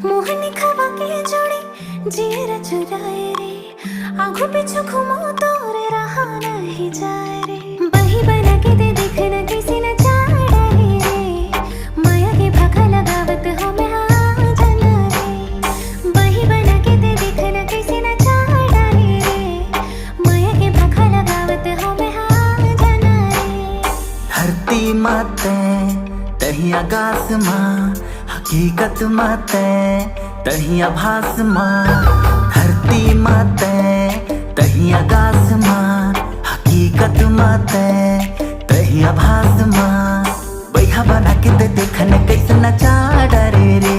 मोहनी खवा के जोड़ी जीरा चुराए रे, आंखों पीछू घूमो तो रे रहा नहीं जाए रे। बही बना के दे देखना किसी न चाड़ा रे, माया के भाखा लगावत हो मैं हाँ जाना रे। बही बना के दे देखना किसी न चाड़ा रे, माया के भाखा लगावत हो मैं हाँ जाना रे। धरती माते तही आकाश माँ, हकीकत माते तही आभास माँ। धरती माते तही आकाश माँ, हकीकत माते तही आभास माँ। बैहा बना के दे देखने कैसे नचा डरे रे।